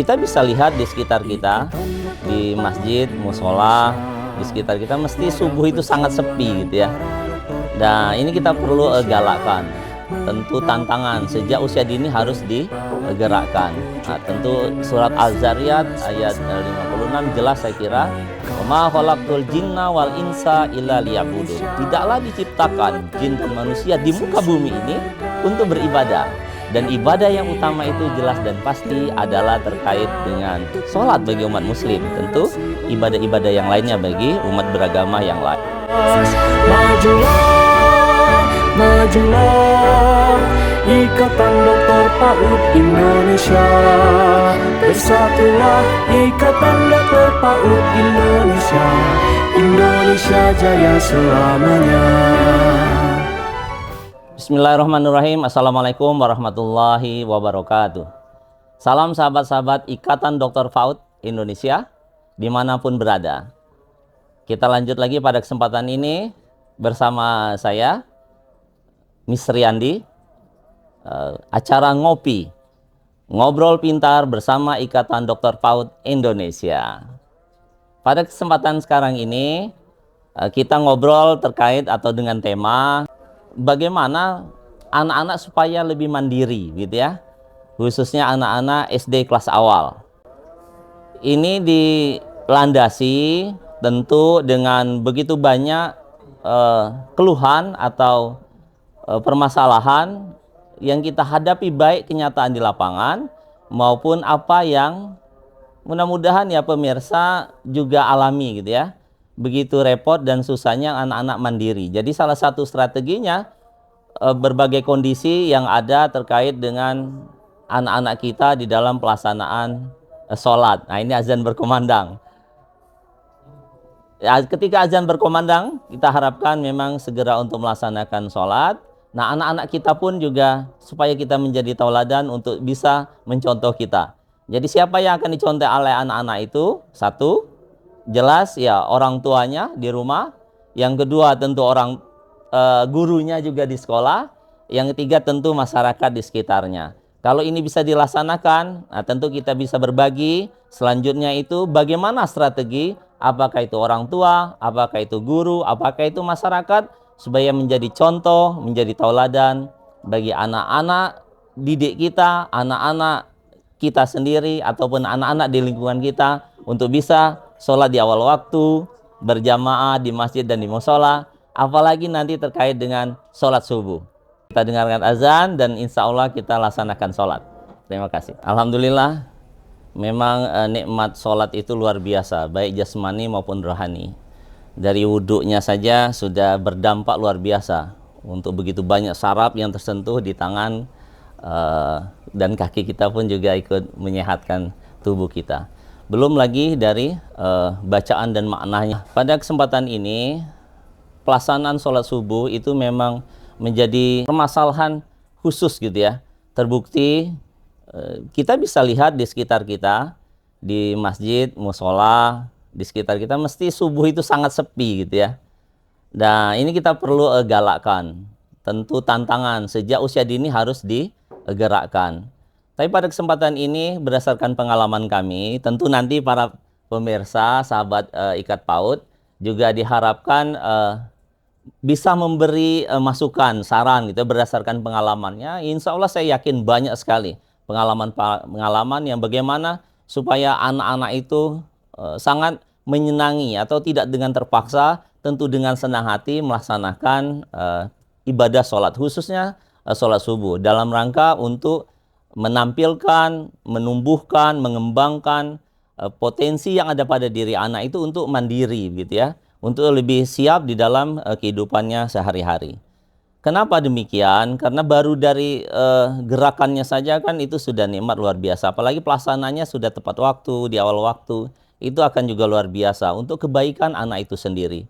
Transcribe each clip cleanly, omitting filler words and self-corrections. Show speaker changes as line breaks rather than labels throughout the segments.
kita bisa lihat di sekitar kita, di masjid, musola, di sekitar kita mesti subuh itu sangat sepi gitu ya. Nah, ini kita perlu galakkan. Tentu tantangan sejak usia dini harus digerakkan. Nah, tentu surat Az-Zariyat ayat 56 jelas saya kira. Wa ma khalaqtul jinna wal insa illa liya'budun. Tidaklah diciptakan jin dan manusia di muka bumi ini untuk beribadah. Dan ibadah yang utama itu jelas dan pasti adalah terkait dengan sholat bagi umat muslim. Tentu ibadah-ibadah yang lainnya bagi umat beragama yang lain.
Majulah, majulah, Ikatan Dokter PAUD Indonesia. Bersatulah Ikatan Dokter PAUD Indonesia. Indonesia jaya selamanya.
Bismillahirrahmanirrahim. Assalamualaikum warahmatullahi wabarakatuh. Salam sahabat-sahabat Ikatan Dokter PAUD Indonesia dimanapun berada. Kita lanjut lagi pada kesempatan ini bersama saya, Miss Riyandi, acara ngopi, ngobrol pintar bersama Ikatan Dokter PAUD Indonesia. Pada kesempatan sekarang ini, kita ngobrol terkait atau dengan tema bagaimana anak-anak supaya lebih mandiri gitu ya, khususnya anak-anak SD kelas awal. Ini dilandasi tentu dengan begitu banyak keluhan atau permasalahan yang kita hadapi, baik kenyataan di lapangan maupun apa yang mudah-mudahan ya pemirsa juga alami gitu ya. Begitu repot dan susahnya anak-anak mandiri. Jadi salah satu strateginya berbagai kondisi yang ada terkait dengan anak-anak kita di dalam pelaksanaan sholat. Nah, ini azan berkumandang. Ya, ketika azan berkumandang, kita harapkan memang segera untuk melaksanakan sholat. Nah, anak-anak kita pun juga supaya kita menjadi tauladan untuk bisa mencontoh kita. Jadi siapa yang akan dicontoh oleh anak-anak itu? Satu, jelas ya orang tuanya di rumah. Yang kedua tentu gurunya juga di sekolah. Yang ketiga tentu masyarakat di sekitarnya. Kalau ini bisa dilaksanakan, nah tentu kita bisa berbagi. Selanjutnya itu bagaimana strategi, apakah itu orang tua, apakah itu guru, apakah itu masyarakat, supaya menjadi contoh, menjadi tauladan bagi anak-anak didik kita, anak-anak kita sendiri ataupun anak-anak di lingkungan kita untuk bisa sholat di awal waktu, berjamaah di masjid dan di musola, apalagi nanti terkait dengan sholat subuh. Kita dengarkan azan dan insya Allah kita laksanakan sholat. Terima kasih. Alhamdulillah, memang nikmat sholat itu luar biasa, baik jasmani maupun rohani. Dari wudhunya saja sudah berdampak luar biasa untuk begitu banyak saraf yang tersentuh di tangan dan kaki kita pun juga ikut menyehatkan tubuh kita. Belum lagi dari bacaan dan maknanya. Pada kesempatan ini, pelaksanaan sholat subuh itu memang menjadi permasalahan khusus gitu ya. Terbukti kita bisa lihat di sekitar kita, di masjid, musola, di sekitar kita mesti subuh itu sangat sepi gitu ya. Nah, ini kita perlu galakkan. Tentu tantangan sejak usia dini harus digerakkan. Tapi pada kesempatan ini berdasarkan pengalaman kami, tentu nanti para pemirsa, sahabat Ikat PAUD juga diharapkan bisa memberi masukan, saran gitu berdasarkan pengalamannya. Insya Allah saya yakin banyak sekali pengalaman yang bagaimana supaya anak-anak itu sangat menyenangi atau tidak dengan terpaksa, tentu dengan senang hati melaksanakan ibadah sholat, khususnya sholat subuh dalam rangka untuk menampilkan, menumbuhkan, mengembangkan potensi yang ada pada diri anak itu untuk mandiri gitu ya, untuk lebih siap di dalam kehidupannya sehari-hari. Kenapa demikian? Karena baru dari gerakannya saja kan itu sudah nikmat luar biasa, apalagi pelaksananya sudah tepat waktu, di awal waktu, itu akan juga luar biasa untuk kebaikan anak itu sendiri.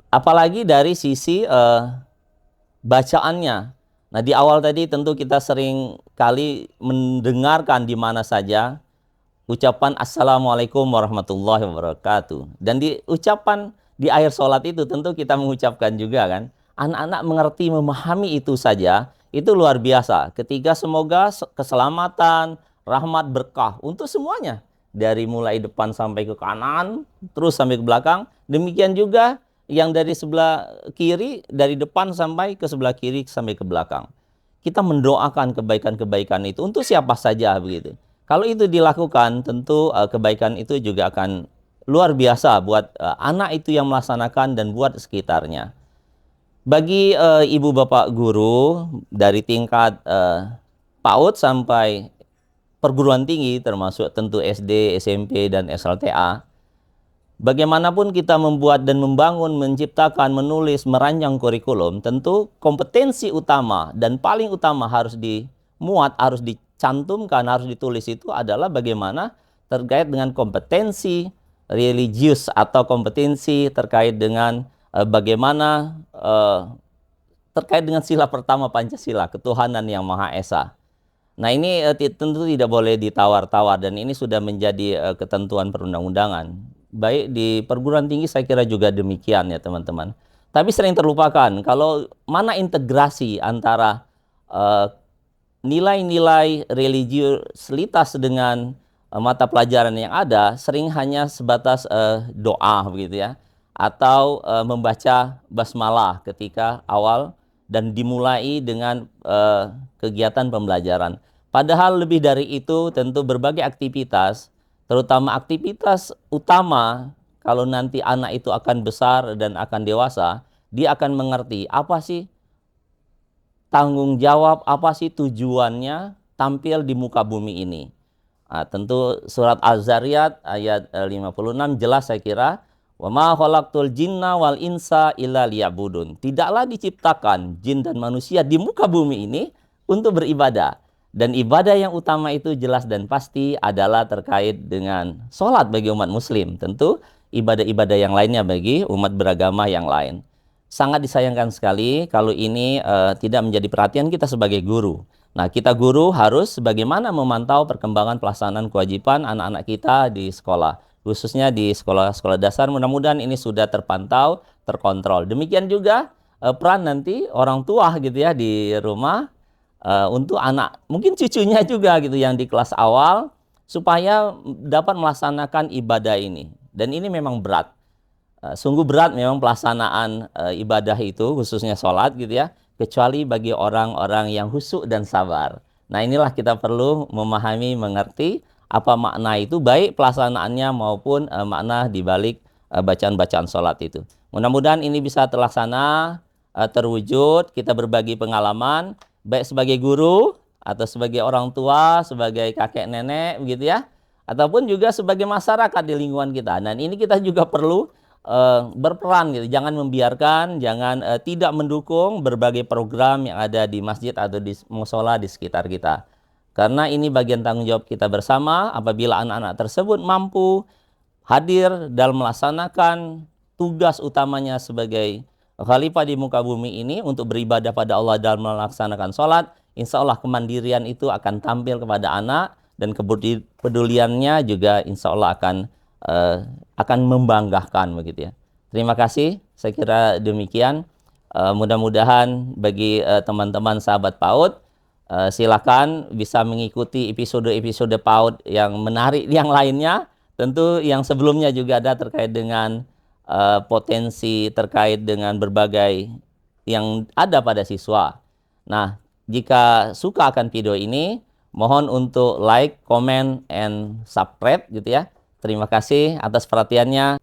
Apalagi dari sisi bacaannya. Nah, di awal tadi tentu kita sering kali mendengarkan di mana saja ucapan Assalamualaikum warahmatullahi wabarakatuh. Dan di ucapan di akhir sholat itu tentu kita mengucapkan juga kan. Anak-anak mengerti, memahami itu saja, itu luar biasa. Ketika semoga keselamatan, rahmat, berkah untuk semuanya. Dari mulai depan sampai ke kanan, terus sampai ke belakang. Demikian juga yang dari sebelah kiri, dari depan sampai ke sebelah kiri, sampai ke belakang. Kita mendoakan kebaikan-kebaikan itu untuk siapa saja begitu. Kalau itu dilakukan, tentu kebaikan itu juga akan luar biasa buat anak itu yang melaksanakan dan buat sekitarnya. Bagi ibu bapak guru dari tingkat PAUD sampai perguruan tinggi, termasuk tentu SD, SMP, dan SLTA, bagaimanapun kita membuat dan membangun, menciptakan, menulis, merancang kurikulum, tentu kompetensi utama dan paling utama harus dimuat, harus dicantumkan, harus ditulis itu adalah bagaimana terkait dengan kompetensi religius atau kompetensi terkait dengan bagaimana terkait dengan sila pertama Pancasila, ketuhanan yang Maha Esa. Nah ini tentu tidak boleh ditawar-tawar dan ini sudah menjadi ketentuan perundang-undangan. Baik di perguruan tinggi saya kira juga demikian ya teman-teman. Tapi sering terlupakan kalau mana integrasi antara nilai-nilai religiusitas dengan mata pelajaran yang ada sering hanya sebatas doa begitu ya. Atau membaca basmalah ketika awal dan dimulai dengan kegiatan pembelajaran. Padahal lebih dari itu tentu berbagai aktivitas, terutama aktivitas utama kalau nanti anak itu akan besar dan akan dewasa, dia akan mengerti apa sih tanggung jawab, apa sih tujuannya tampil di muka bumi ini. Nah, tentu surat Az-Zariyat ayat 56 jelas saya kira, wa ma khalaqtul jinna wal insa illa liya'budun. Tidaklah diciptakan jin dan manusia di muka bumi ini untuk beribadah. Dan ibadah yang utama itu jelas dan pasti adalah terkait dengan sholat bagi umat muslim. Tentu ibadah-ibadah yang lainnya bagi umat beragama yang lain. Sangat disayangkan sekali kalau ini tidak menjadi perhatian kita sebagai guru. Nah, kita guru harus bagaimana memantau perkembangan pelaksanaan kewajiban anak-anak kita di sekolah. Khususnya di sekolah-sekolah dasar, mudah-mudahan ini sudah terpantau, terkontrol. Demikian juga peran nanti orang tua gitu ya di rumah untuk anak, mungkin cucunya juga gitu yang di kelas awal supaya dapat melaksanakan ibadah ini. Dan ini memang berat. Sungguh berat memang pelaksanaan ibadah itu khususnya sholat gitu ya, kecuali bagi orang-orang yang khusyuk dan sabar. Nah inilah kita perlu memahami, mengerti apa makna itu, baik pelaksanaannya maupun makna dibalik bacaan-bacaan sholat itu. Mudah-mudahan ini bisa terlaksana, terwujud, kita berbagi pengalaman, baik sebagai guru, atau sebagai orang tua, sebagai kakek nenek, begitu ya, ataupun juga sebagai masyarakat di lingkungan kita. Dan ini kita juga perlu berperan gitu, jangan membiarkan, jangan tidak mendukung berbagai program yang ada di masjid atau di musola di sekitar kita. Karena ini bagian tanggung jawab kita bersama apabila anak-anak tersebut mampu hadir dalam melaksanakan tugas utamanya sebagai khalifah di muka bumi ini untuk beribadah pada Allah dalam melaksanakan sholat. Insya Allah kemandirian itu akan tampil kepada anak dan kepeduliannya juga insya Allah akan membanggakan begitu ya. Terima kasih, saya kira demikian. Mudah-mudahan bagi teman-teman sahabat PAUD, silakan bisa mengikuti episode-episode PAUD yang menarik yang lainnya. Tentu yang sebelumnya juga ada terkait dengan potensi terkait dengan berbagai yang ada pada siswa. Nah, jika suka akan video ini, mohon untuk like, comment, and subscribe gitu ya. Terima kasih atas perhatiannya.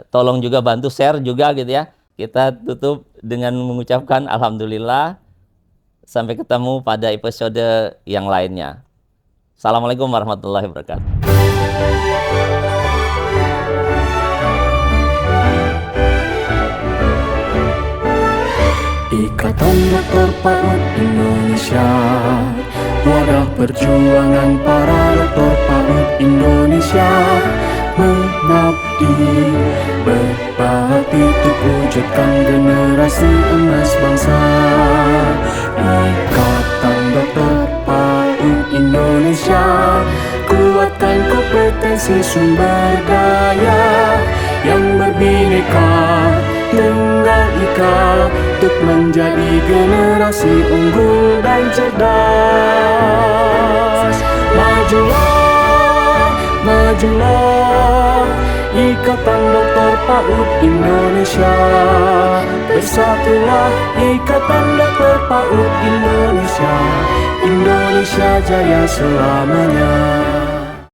Tolong juga bantu share juga gitu ya. Kita tutup dengan mengucapkan alhamdulillah. Sampai ketemu pada episode yang lainnya. Assalamualaikum warahmatullahi wabarakatuh.
Ikatan Dokter PAUD Indonesia, wadah perjuangan para dokter PAUD Indonesia, mengabdi berbahati untuk wujudkan generasi emas bangsa. Ikatan Dokter PAUD Indonesia, kuatkan kompetensi sumber daya yang berbineka tunggal ika untuk menjadi generasi unggul dan cerdas. Majulah, majulah, Ikatan Dokter PAUD Indonesia. Bersatulah Ikatan Dokter PAUD Indonesia. Indonesia jaya selamanya.